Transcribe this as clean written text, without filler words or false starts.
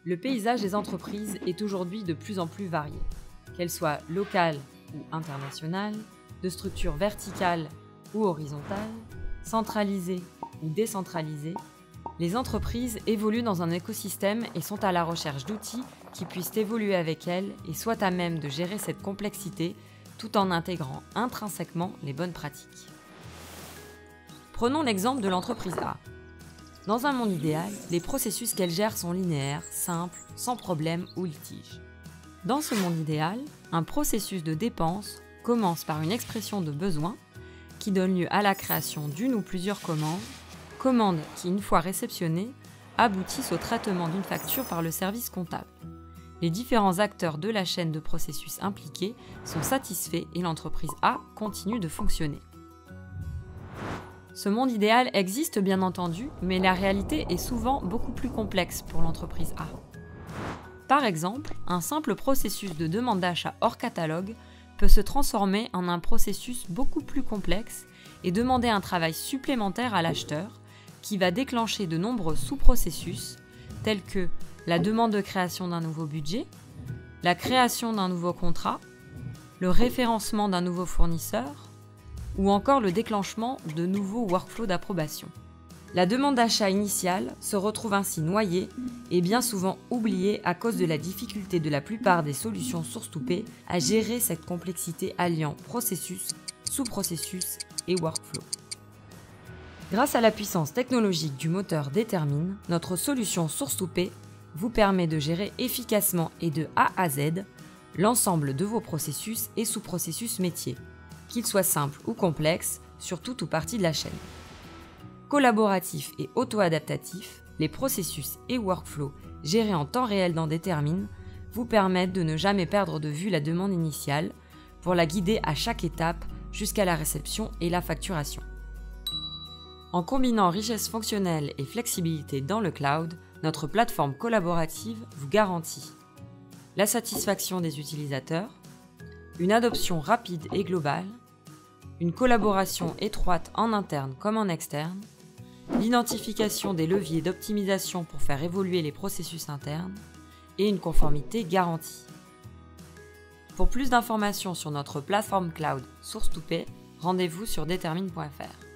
Le paysage des entreprises est aujourd'hui de plus en plus varié. Qu'elles soient locales ou internationales, de structure verticale ou horizontale, centralisées ou décentralisées, les entreprises évoluent dans un écosystème et sont à la recherche d'outils qui puissent évoluer avec elles et soient à même de gérer cette complexité tout en intégrant intrinsèquement les bonnes pratiques. Prenons l'exemple de l'entreprise A. Dans un monde idéal, les processus qu'elle gère sont linéaires, simples, sans problème ou litige. Dans ce monde idéal, un processus de dépense commence par une expression de besoin qui donne lieu à la création d'une ou plusieurs commandes qui, une fois réceptionnées, aboutissent au traitement d'une facture par le service comptable. Les différents acteurs de la chaîne de processus impliqués sont satisfaits et l'entreprise A continue de fonctionner. Ce monde idéal existe bien entendu, mais la réalité est souvent beaucoup plus complexe pour l'entreprise A. Par exemple, un simple processus de demande d'achat hors catalogue peut se transformer en un processus beaucoup plus complexe et demander un travail supplémentaire à l'acheteur qui va déclencher de nombreux sous-processus tels que la demande de création d'un nouveau budget, la création d'un nouveau contrat, le référencement d'un nouveau fournisseur, ou encore le déclenchement de nouveaux workflows d'approbation. La demande d'achat initiale se retrouve ainsi noyée et bien souvent oubliée à cause de la difficulté de la plupart des solutions source to pay à gérer cette complexité alliant processus, sous-processus et workflow. Grâce à la puissance technologique du moteur Determine, notre solution source to pay vous permet de gérer efficacement et de A à Z l'ensemble de vos processus et sous-processus métiers, qu'ils soient simples ou complexes, sur toute ou partie de la chaîne. Collaboratifs et auto-adaptatifs, les processus et workflows gérés en temps réel dans Determine vous permettent de ne jamais perdre de vue la demande initiale pour la guider à chaque étape jusqu'à la réception et la facturation. En combinant richesse fonctionnelle et flexibilité dans le cloud, notre plateforme collaborative vous garantit la satisfaction des utilisateurs, une adoption rapide et globale, une collaboration étroite en interne comme en externe, l'identification des leviers d'optimisation pour faire évoluer les processus internes et une conformité garantie. Pour plus d'informations sur notre plateforme cloud Source to Pay, rendez-vous sur determine.fr.